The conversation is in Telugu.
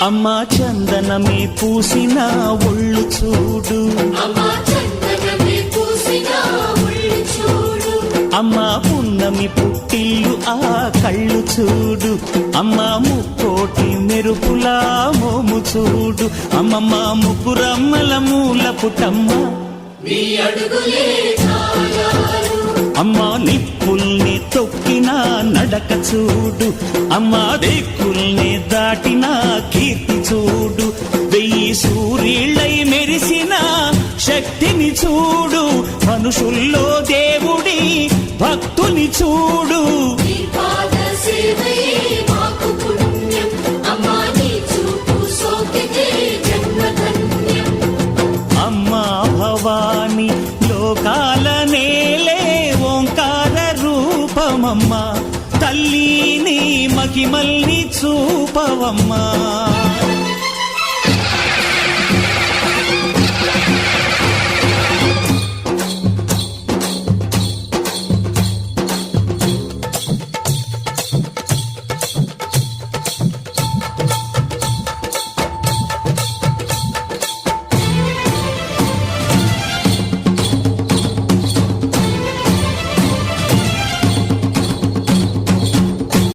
అమ్మా చందనమే పూసిన ఒళ్ళు చూడు, అమ్మా పున్నమి పుట్టిల్లు ఆ కళ్ళు చూడు, అమ్మా ముక్కోటి మెరుపులా మోము చూడు, అమ్మమ్మ ముగ్గురమ్మల మూల పుటమ్మ అమ్మా నిప్పుల్ని తొక్కిన నడక చూడు, అమ్మా దిక్కుల్ని దాటిన కీర్తి చూడు, 1000 సూర్యుళ్ళై మెరిసిన శక్తిని చూడు, మనుషుల్లో దేవుడి భక్తుని చూడు. అమ్మా భవాని లోకాల నేలే ఓంకార రూపమమ్మా, తల్లిని మహిమల్ని చూపవమ్మా.